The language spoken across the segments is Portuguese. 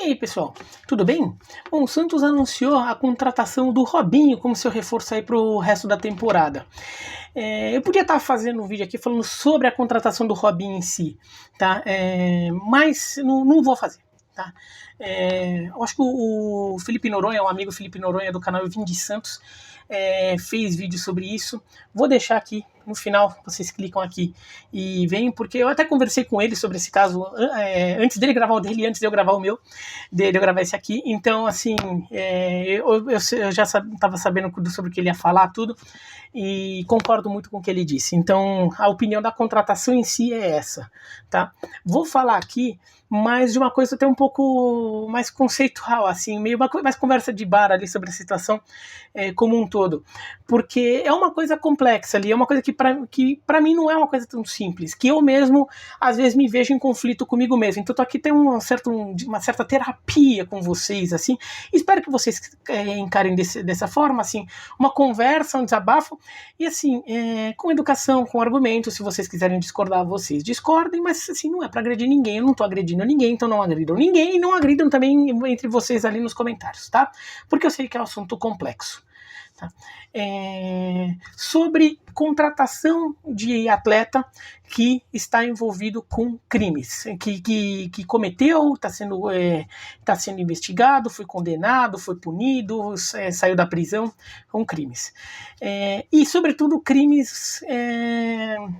E aí, pessoal, tudo bem? Bom, o Santos anunciou a contratação do Robinho como seu reforço aí para o resto da temporada. Eu podia estar fazendo um vídeo aqui falando sobre a contratação do Robinho em si, tá? Mas não vou fazer, tá? Eu acho que o Felipe Noronha, o amigo Felipe Noronha do canal Vim de Santos, fez vídeo sobre isso. Vou deixar aqui no final, vocês clicam aqui e veem, porque eu até conversei com ele sobre esse caso antes dele gravar o dele, antes de eu gravar o meu, dele eu gravar esse aqui. Então, assim, eu já estava sabendo sobre o que ele ia falar, tudo, e concordo muito com o que ele disse. Então, a opinião da contratação em si é essa, tá? Vou falar aqui mas de uma coisa até um pouco mais conceitual, assim, meio mais conversa de bar ali sobre a situação como um todo, porque é uma coisa complexa ali, é uma coisa que para mim não é uma coisa tão simples, que eu mesmo às vezes me vejo em conflito comigo mesmo, então tô aqui tem uma certa terapia com vocês, assim, espero que vocês encarem dessa forma, assim, uma conversa, um desabafo, e assim, com educação, com argumentos, se vocês quiserem discordar, vocês discordem, mas assim, não é pra agredir ninguém, eu não tô agredindo ninguém, então não agridam ninguém e não agridam também entre vocês ali nos comentários, tá? Porque eu sei que é um assunto complexo. Tá? Sobre contratação de atleta que está envolvido com crimes, que cometeu, está sendo investigado, foi condenado, foi punido, saiu da prisão com crimes. E, sobretudo, crimes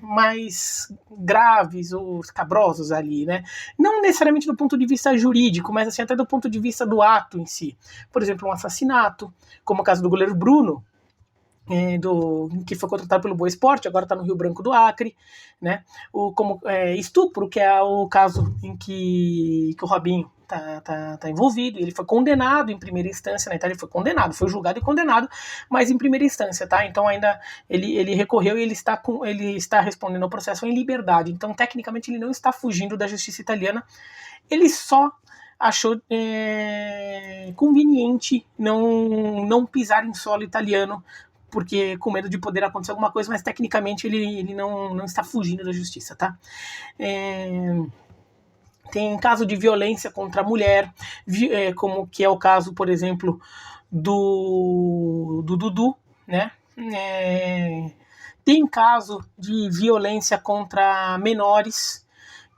mais graves ou escabrosos ali, né? Não necessariamente do ponto de vista jurídico, mas assim, até do ponto de vista do ato em si. Por exemplo, um assassinato, como o caso do goleiro Bruno, que foi contratado pelo Boa Esporte, agora está no Rio Branco do Acre, né? Como estupro, que é o caso em que o Robinho tá envolvido, ele foi condenado em primeira instância, na Itália ele foi condenado, foi julgado e condenado, mas em primeira instância, tá? Então ainda ele recorreu e ele está respondendo ao processo em liberdade, então tecnicamente ele não está fugindo da justiça italiana, ele só achou conveniente não pisar em solo italiano, porque com medo de poder acontecer alguma coisa, mas tecnicamente ele não está fugindo da justiça, tá? Tem caso de violência contra a mulher, como que é o caso, por exemplo, do Dudu, né? Tem caso de violência contra menores,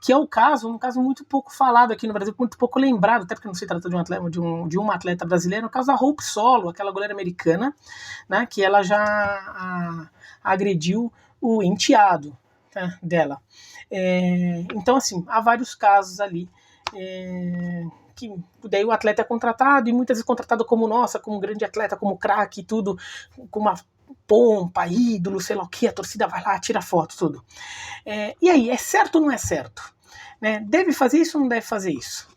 que é um caso muito pouco falado aqui no Brasil, muito pouco lembrado, até porque não se trata de uma atleta brasileira, no caso da Hope Solo, aquela goleira americana, né, que ela já agrediu o enteado, tá, dela. Então, assim, há vários casos ali que daí o atleta é contratado, e muitas vezes contratado como como grande atleta, como craque e tudo, com uma pompa, ídolo, sei lá o que, a torcida vai lá, tira foto, tudo. E aí, é certo ou não é certo? Né? Deve fazer isso ou não deve fazer isso?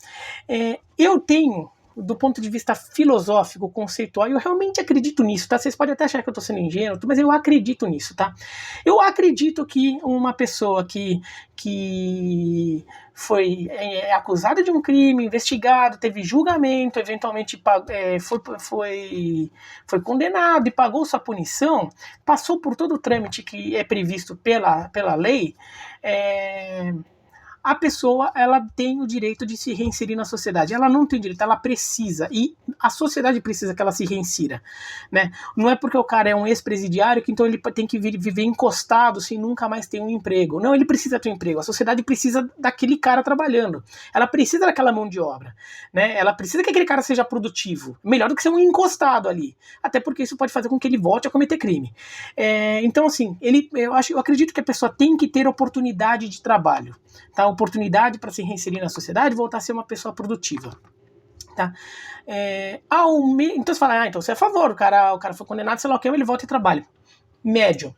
Eu tenho, do ponto de vista filosófico, conceitual, eu realmente acredito nisso, tá? Vocês podem até achar que eu estou sendo ingênuo, mas eu acredito nisso, tá? Eu acredito que uma pessoa que foi acusada de um crime, investigado, teve julgamento, eventualmente foi condenado e pagou sua punição, passou por todo o trâmite que é previsto pela lei, a pessoa ela tem o direito de se reinserir na sociedade. Ela não tem direito, ela precisa. E a sociedade precisa que ela se reinsira. Né? Não é porque o cara é um ex-presidiário que então ele tem que viver encostado sem nunca mais ter um emprego. Não, ele precisa ter um emprego. A sociedade precisa daquele cara trabalhando. Ela precisa daquela mão de obra. Né? Ela precisa que aquele cara seja produtivo. Melhor do que ser um encostado ali. Até porque isso pode fazer com que ele volte a cometer crime. Então, assim, eu acredito que a pessoa tem que ter oportunidade de trabalho. Tá? Oportunidade para se reinserir na sociedade e voltar a ser uma pessoa produtiva. Tá? Então você fala, então você é a favor, o cara foi condenado, sei lá o que, ele volta e trabalha. Médio.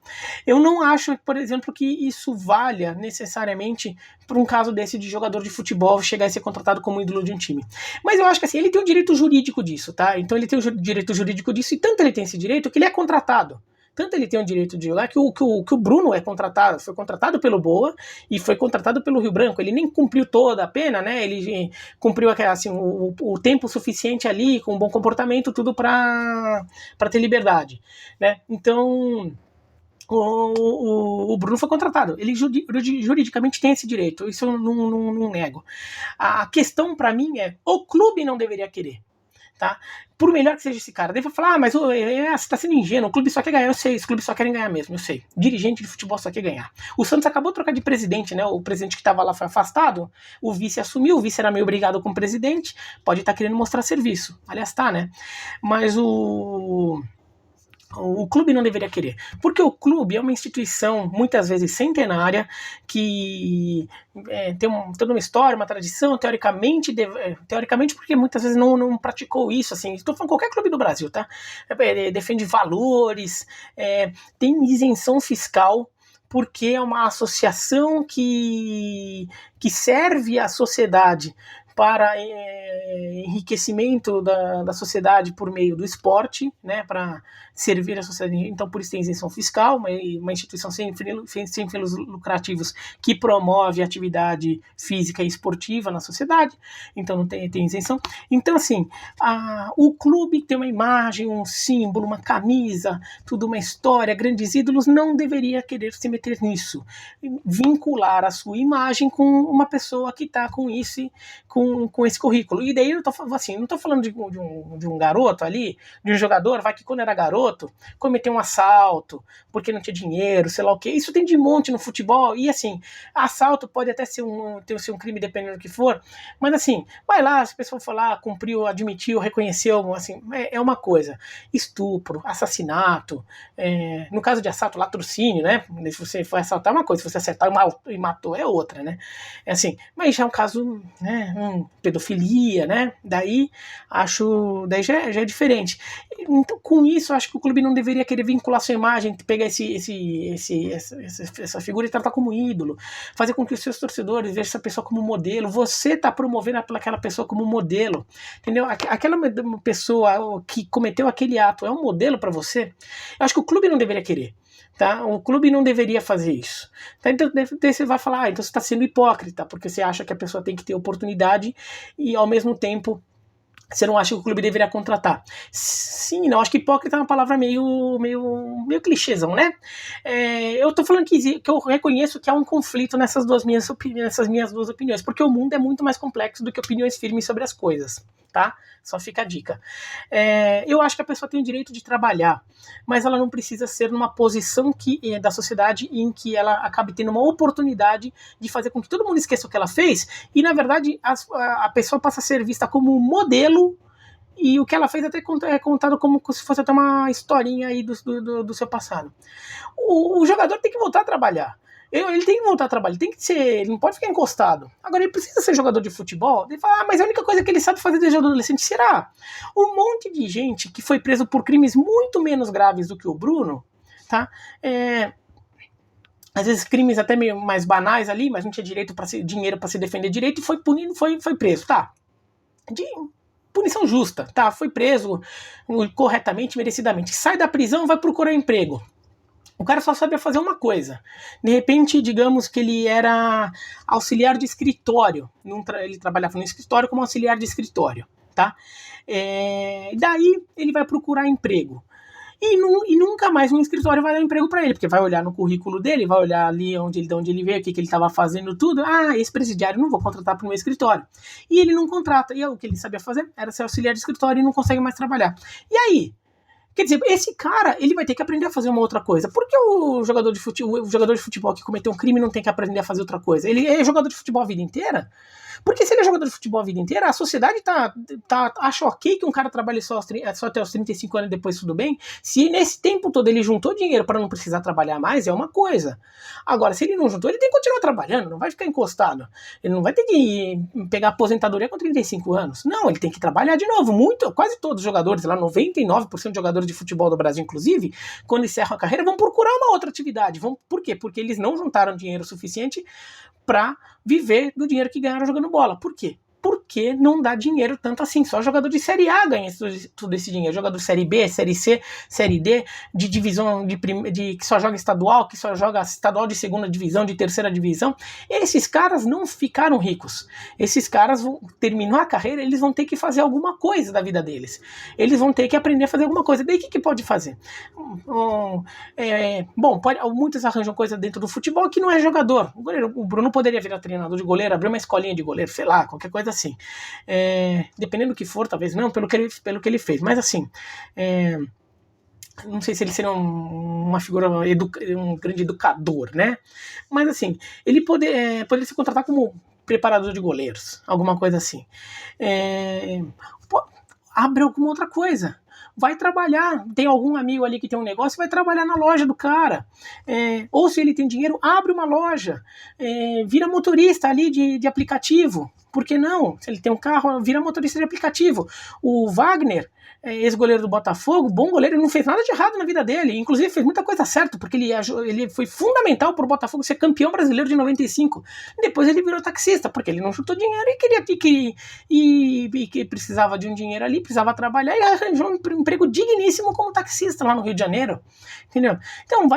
Eu não acho, por exemplo, que isso valha necessariamente para um caso desse de jogador de futebol chegar a ser contratado como ídolo de um time. Mas eu acho que assim, ele tem o direito jurídico disso, tá? Então ele tem o direito jurídico disso e tanto ele tem esse direito que ele é contratado. Tanto ele tem o direito de jogar que o Bruno foi contratado pelo Boa e foi contratado pelo Rio Branco. Ele nem cumpriu toda a pena, né? Ele cumpriu assim, o tempo suficiente ali, com um bom comportamento, tudo para ter liberdade. Né? Então, o Bruno foi contratado. Ele juridicamente tem esse direito. Isso eu não nego. A questão para mim é: o clube não deveria querer. Tá? Por melhor que seja esse cara, daí vai falar, mas você tá sendo ingênuo, o clube só quer ganhar. Eu sei, os clubes só querem ganhar mesmo, eu sei. Dirigente de futebol só quer ganhar. O Santos acabou de trocar de presidente, né? O presidente que tava lá foi afastado, o vice assumiu, o vice era meio obrigado com o presidente, pode estar querendo mostrar serviço. Aliás, tá, né? Mas o clube não deveria querer, porque o clube é uma instituição muitas vezes centenária que tem toda uma história, uma tradição, teoricamente porque muitas vezes não praticou isso, assim, estou falando qualquer clube do Brasil, tá? Defende valores, tem isenção fiscal, porque é uma associação que serve à sociedade para enriquecimento da sociedade por meio do esporte, né, para servir a sociedade. Então, por isso tem isenção fiscal, uma instituição sem fins lucrativos que promove atividade física e esportiva na sociedade, então não tem isenção. Então, assim, o clube tem uma imagem, um símbolo, uma camisa, tudo uma história, grandes ídolos, não deveria querer se meter nisso, vincular a sua imagem com uma pessoa que está com isso, com esse currículo. E daí eu tô assim, não tô falando de um garoto ali, de um jogador, vai que quando era garoto, cometeu um assalto, porque não tinha dinheiro, sei lá o que. Isso tem de monte no futebol, e assim, assalto pode até ser um crime, dependendo do que for, mas assim, vai lá, se a pessoa for lá, cumpriu, admitiu, reconheceu, assim, é uma coisa. Estupro, assassinato, no caso de assalto, latrocínio, né? Se você for assaltar é uma coisa, se você acertar e matou é outra, né? É assim, mas já é um caso, né, pedofilia, né? Daí já é diferente. Então, com isso, acho que o clube não deveria querer vincular sua imagem, pegar essa figura e tratar como ídolo, fazer com que os seus torcedores vejam essa pessoa como modelo. Você está promovendo aquela pessoa como modelo, entendeu? Aquela pessoa que cometeu aquele ato é um modelo para você. Eu acho que o clube não deveria querer. Tá? O clube não deveria fazer isso. Tá? Então você vai falar, então você está sendo hipócrita, porque você acha que a pessoa tem que ter oportunidade e ao mesmo tempo você não acha que o clube deveria contratar. Sim, não, acho que hipócrita é uma palavra meio clichêzão, né? Eu tô falando que eu reconheço que há um conflito nessas minhas duas opiniões, porque o mundo é muito mais complexo do que opiniões firmes sobre as coisas, tá? Só fica a dica. Eu acho que a pessoa tem o direito de trabalhar, mas ela não precisa ser numa posição da sociedade em que ela acabe tendo uma oportunidade de fazer com que todo mundo esqueça o que ela fez e, na verdade, a pessoa passa a ser vista como modelo e o que ela fez até é contado como se fosse até uma historinha aí do seu passado. O jogador tem que voltar a trabalhar. Ele tem que voltar a trabalhar, ele não pode ficar encostado. Agora, ele precisa ser jogador de futebol. Ele fala, mas a única coisa que ele sabe fazer desde adolescente será? Um monte de gente que foi preso por crimes muito menos graves do que o Bruno, tá? Às vezes crimes até meio mais banais ali, mas não tinha dinheiro para se defender direito e foi punido, foi preso, tá? De punição justa, tá? Foi preso corretamente, merecidamente. Sai da prisão, vai procurar emprego. O cara só sabia fazer uma coisa. De repente, digamos que ele era auxiliar de escritório. Ele trabalhava no escritório como auxiliar de escritório, tá? Daí ele vai procurar emprego. E nunca mais um escritório vai dar emprego para ele, porque vai olhar no currículo dele, vai olhar ali de onde ele veio, o que ele estava fazendo, tudo. Esse presidiário não vou contratar para o meu escritório. E ele não contrata. E o que ele sabia fazer era ser auxiliar de escritório e não consegue mais trabalhar. E aí? Quer dizer, esse cara, ele vai ter que aprender a fazer uma outra coisa. Por que o jogador de futebol que cometeu um crime não tem que aprender a fazer outra coisa? Ele é jogador de futebol a vida inteira? Porque se ele é jogador de futebol a vida inteira, a sociedade acha ok que um cara trabalhe só até os 35 anos e depois tudo bem. Se nesse tempo todo ele juntou dinheiro para não precisar trabalhar mais, é uma coisa. Agora, se ele não juntou, ele tem que continuar trabalhando, não vai ficar encostado. Ele não vai ter que pegar aposentadoria com 35 anos. Não, ele tem que trabalhar de novo. Quase todos os jogadores, lá 99% de jogadores de futebol do Brasil, inclusive, quando encerram a carreira, vão procurar uma outra atividade. Por quê? Porque eles não juntaram dinheiro suficiente para viver do dinheiro que ganharam jogando bola. Por quê? porque não dá dinheiro tanto assim. Só jogador de Série A ganha todo esse dinheiro. Jogador de Série B, Série C, Série D, de divisão que só joga estadual, que só joga estadual de segunda divisão, de terceira divisão. Esses caras não ficaram ricos. Esses caras vão terminar a carreira, eles vão ter que fazer alguma coisa da vida deles. Eles vão ter que aprender a fazer alguma coisa. Daí o que pode fazer? Muitos arranjam coisa dentro do futebol que não é jogador. O Bruno poderia virar treinador de goleiro, abrir uma escolinha de goleiro, sei lá, qualquer coisa assim. Dependendo do que for, talvez não, pelo que ele fez. Mas assim, não sei se ele seria uma figura, um grande educador, né? Mas assim, ele poderia se contratar como preparador de goleiros, alguma coisa assim. Abre alguma outra coisa. Vai trabalhar, tem algum amigo ali que tem um negócio, vai trabalhar na loja do cara. Ou se ele tem dinheiro, abre uma loja. Vira motorista ali de aplicativo. Por que não? Se ele tem um carro, vira motorista de aplicativo. O Wagner, ex-goleiro do Botafogo, bom goleiro, ele não fez nada de errado na vida dele. Inclusive fez muita coisa certa, porque ele foi fundamental para o Botafogo ser campeão brasileiro de 95. Depois ele virou taxista, porque ele não chutou dinheiro e precisava de um dinheiro ali, precisava trabalhar e arranjou um emprego digníssimo como taxista lá no Rio de Janeiro. Entendeu? Então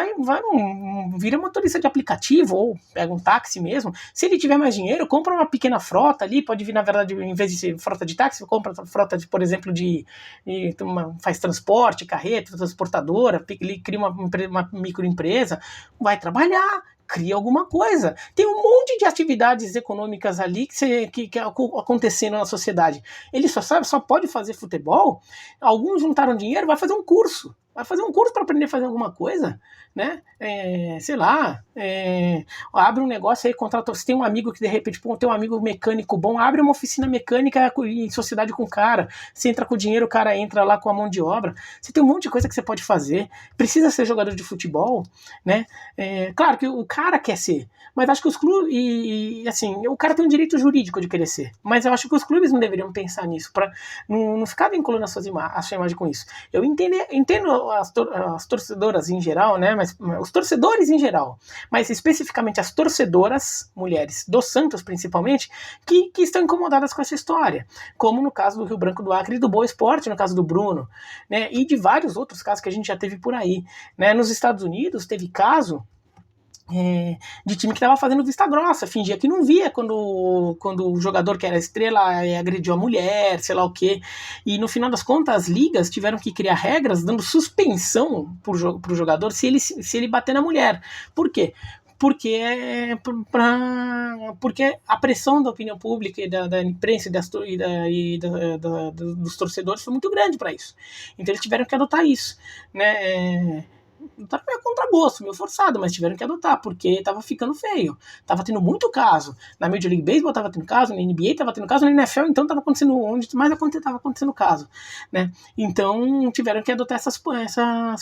vira motorista de aplicativo ou pega um táxi mesmo. Se ele tiver mais dinheiro, compra uma pequena frota ali, pode vir, na verdade, em vez de ser frota de táxi, compra frota, por exemplo, faz transporte, carreta, transportadora, ele cria uma microempresa, vai trabalhar, cria alguma coisa. Tem um monte de atividades econômicas ali que acontecendo na sociedade. Ele só pode fazer futebol. Alguns juntaram dinheiro, vai fazer um curso. Vai fazer um curso para aprender a fazer alguma coisa, né? Sei lá, abre um negócio aí, contrata. Se tem um amigo que de repente, tem um amigo mecânico bom, abre uma oficina mecânica em sociedade com o cara. Você entra com o dinheiro, o cara entra lá com a mão de obra. Você tem um monte de coisa que você pode fazer. Precisa ser jogador de futebol, né? Claro que o cara quer ser, mas acho que os clubes, assim, o cara tem um direito jurídico de querer ser, mas eu acho que os clubes não deveriam pensar nisso, para não ficar vinculando a sua imagem com isso. Eu entendo as torcedoras em geral, né? Mas os torcedores em geral, mas especificamente as torcedoras, mulheres do Santos principalmente, que estão incomodadas com essa história, como no caso do Rio Branco do Acre e do Boa Esporte, no caso do Bruno, né? E de vários outros casos que a gente já teve por aí, né? Nos Estados Unidos teve caso de time que estava fazendo vista grossa, fingia que não via quando o jogador que era estrela agrediu a mulher, sei lá o quê. E no final das contas, as ligas tiveram que criar regras dando suspensão pro jogador se ele bater na mulher. Por quê? Porque a pressão da opinião pública e da imprensa dos torcedores foi muito grande para isso. Então eles tiveram que adotar isso, né? Tá meio contragosto, meio forçado, mas tiveram que adotar, porque tava ficando feio. Tava tendo muito caso. Na Major League Baseball tava tendo caso, na NBA tava tendo caso, na NFL então tava acontecendo onde mais tava acontecendo caso, né? Então tiveram que adotar essas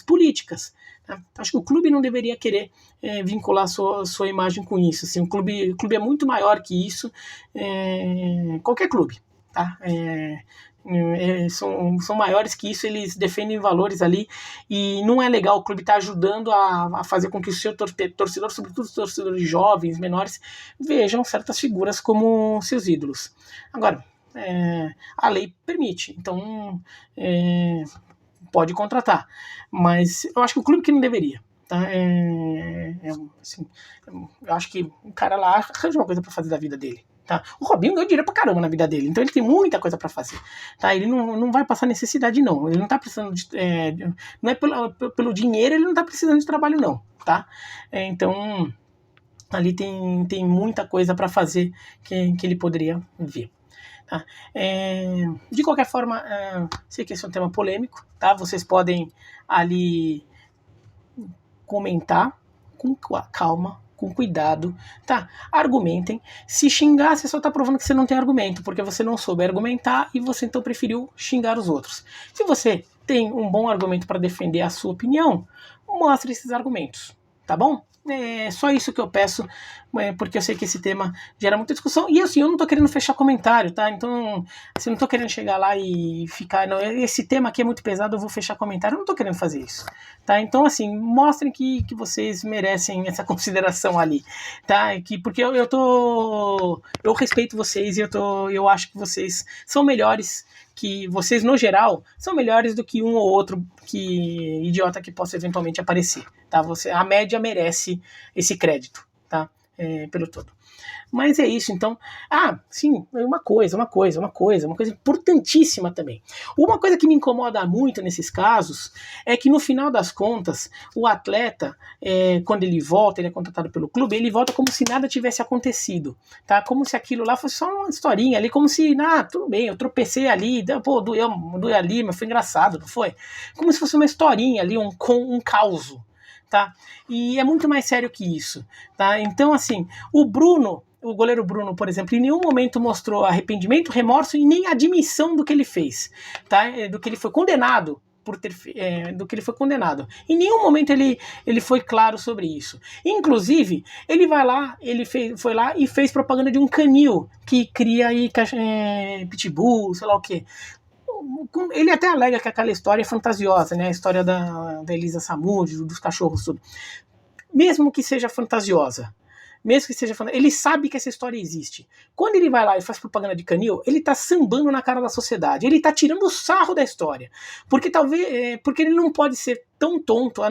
políticas. Né? Acho que o clube não deveria querer vincular sua imagem com isso. Assim, o clube é muito maior que isso. Qualquer clube, tá? São maiores que isso, eles defendem valores ali e não é legal o clube estar ajudando a fazer com que o seu torcedor, sobretudo os torcedores jovens, menores, vejam certas figuras como seus ídolos. Agora, a lei permite, então pode contratar, mas eu acho que o clube que não deveria. Tá? Assim, eu acho que o cara lá arranja uma coisa para fazer da vida dele. Tá? O Robinho ganhou dinheiro pra caramba na vida dele, então ele tem muita coisa pra fazer, tá? Ele não vai passar necessidade, não. Ele não tá precisando não é pelo dinheiro, ele não tá precisando de trabalho, não, tá? Então ali tem muita coisa pra fazer que ele poderia ver. Tá? De qualquer forma, sei que esse é um tema polêmico, tá? Vocês podem ali comentar com calma, com cuidado, tá? Argumentem. Se xingar, você só tá provando que você não tem argumento, porque você não soube argumentar e você então preferiu xingar os outros. Se você tem um bom argumento para defender a sua opinião, mostre esses argumentos, tá bom? é só isso que eu peço, porque eu sei que esse tema gera muita discussão. E assim, eu não tô querendo fechar comentário, tá? Então, assim, não tô querendo chegar lá e ficar... Não, esse tema aqui é muito pesado, eu vou fechar comentário. Eu não tô querendo fazer isso, tá? Então, assim, mostrem que vocês merecem essa consideração ali, tá? Porque eu respeito vocês e eu acho que vocês são melhores, que vocês, no geral, são melhores do que um ou outro idiota que possa eventualmente aparecer, tá? A média merece esse crédito, tá? Pelo todo. Mas é isso, então. Sim, uma coisa importantíssima também. Uma coisa que me incomoda muito nesses casos é que, no final das contas, o atleta, quando ele volta, ele é contratado pelo clube, ele volta como se nada tivesse acontecido, tá? Como se aquilo lá fosse só uma historinha ali, como se, tudo bem, eu tropecei ali, pô, doeu ali, mas foi engraçado, não foi? Como se fosse uma historinha ali, um caos, tá? E é muito mais sério que isso, tá? Então, assim, o goleiro Bruno, por exemplo, em nenhum momento mostrou arrependimento, remorso e nem admissão do que ele fez, tá? Do que ele foi condenado do que ele foi condenado. Em nenhum momento ele foi claro sobre isso. Inclusive, foi lá e fez propaganda de um canil que cria aí pitbull, sei lá o quê. Ele até alega que aquela história é fantasiosa, né? A história da Elisa Samúdio, dos cachorros, tudo. Mesmo que seja fantasiosa, ele sabe que essa história existe. Quando ele vai lá e faz propaganda de canil, ele tá sambando na cara da sociedade, ele tá tirando o sarro da história, porque ele não pode ser tão tonto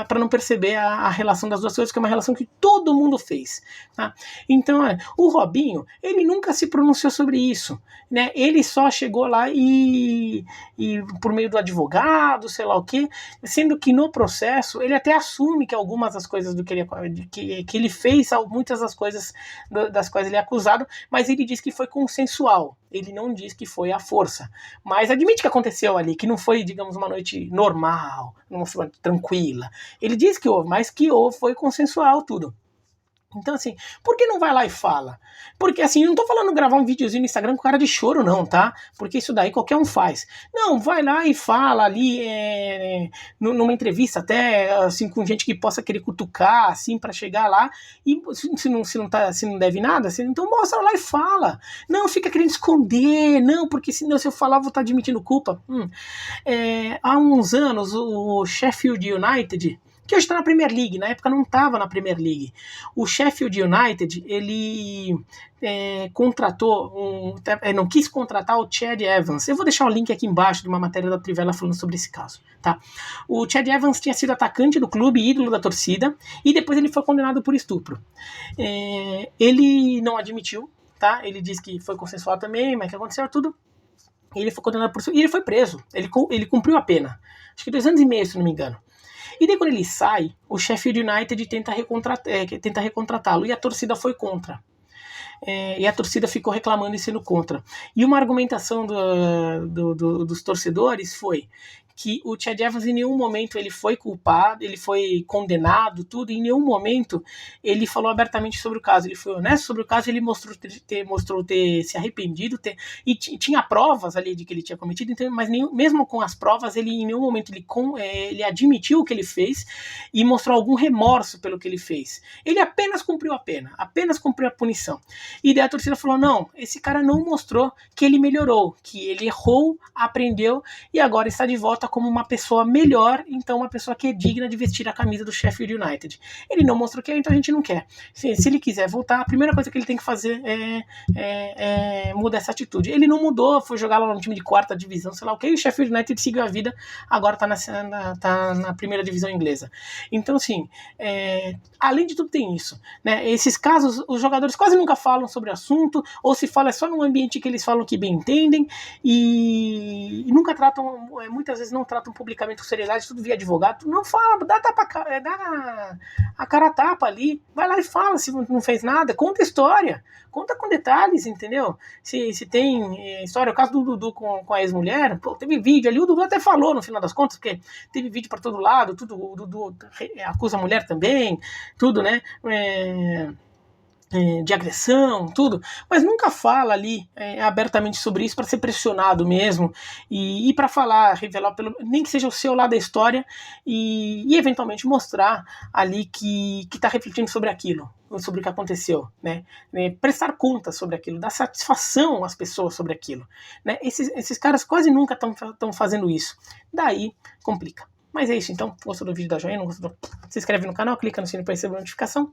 para não perceber a relação das duas coisas, que é uma relação que todo mundo fez, tá? Então, o Robinho, ele nunca se pronunciou sobre isso, né? Ele só chegou lá e por meio do advogado, sei lá o quê, sendo que no processo ele até assume que algumas das coisas que ele fez, muitas das coisas das quais ele é acusado, mas ele diz que foi consensual. Ele não diz que foi à força, mas admite que aconteceu ali, que não foi, digamos, uma noite normal, uma noite tranquila. Ele diz que houve, mas que foi consensual tudo. Então, assim, por que não vai lá e fala? Porque, assim, eu não tô falando gravar um videozinho no Instagram com cara de choro, não, tá? Porque isso daí qualquer um faz. Não, vai lá e fala ali, numa entrevista até, assim, com gente que possa querer cutucar, assim, pra chegar lá, e se não deve nada, então mostra lá e fala. Não fica querendo esconder, não, porque senão se eu falar vou estar admitindo culpa. Há uns anos, o Sheffield United, que hoje está na Premier League, na época não estava na Premier League. O Sheffield United, ele não quis contratar o Chad Evans. Eu vou deixar o link aqui embaixo de uma matéria da Trivela falando sobre esse caso, tá? O Chad Evans tinha sido atacante do clube, ídolo da torcida, e depois ele foi condenado por estupro. Ele não admitiu, tá? Ele disse que foi consensual também, mas que aconteceu tudo. Ele foi condenado por estupro, e ele foi preso. Ele cumpriu a pena. Acho que 2 anos e meio, se não me engano. E daí quando ele sai, o Sheffield United tenta recontratá-lo, e a torcida foi contra. E a torcida ficou reclamando e sendo contra. E uma argumentação dos torcedores foi que o Chad Evans em nenhum momento ele foi culpado, ele foi condenado, tudo, em nenhum momento ele falou abertamente sobre o caso, ele foi honesto sobre o caso, ele mostrou ter se arrependido, e tinha provas ali de que ele tinha cometido, então, mas mesmo com as provas, ele em nenhum momento ele admitiu o que ele fez e mostrou algum remorso pelo que ele fez. Ele apenas cumpriu a pena, apenas cumpriu a punição. E daí a torcida falou, não, esse cara não mostrou que ele melhorou, que ele errou, aprendeu e agora está de volta como uma pessoa melhor, então uma pessoa que é digna de vestir a camisa do Sheffield United. Ele não mostrou que é, então a gente não quer. Se ele quiser voltar, a primeira coisa que ele tem que fazer é mudar essa atitude. Ele não mudou, foi jogar lá no time de 4ª divisão, sei lá o que, e o Sheffield United seguiu a vida, agora tá na 1ª divisão inglesa. Então, assim, além de tudo tem isso, né? Esses casos, os jogadores quase nunca falam sobre o assunto, ou se fala é só num ambiente que eles falam que bem entendem, e nunca tratam, muitas vezes não tratam publicamente com seriedade, tudo via advogado, não fala, dá a cara a tapa ali, vai lá e fala se não fez nada, conta a história, conta com detalhes, entendeu? Se tem história, o caso do Dudu com a ex-mulher, teve vídeo ali, o Dudu até falou no final das contas, porque teve vídeo para todo lado, tudo, o Dudu acusa a mulher também, tudo, né? de agressão, tudo, mas nunca fala ali abertamente sobre isso para ser pressionado mesmo e para falar, revelar, nem que seja o seu lado da história e eventualmente mostrar ali que está refletindo sobre aquilo, sobre o que aconteceu, né? Prestar conta sobre aquilo, dar satisfação às pessoas sobre aquilo, né? Esses caras quase nunca estão fazendo isso, daí complica. Mas é isso, então, gostou do vídeo, da joinha, não gostou? Se inscreve no canal, clica no sininho para receber a notificação.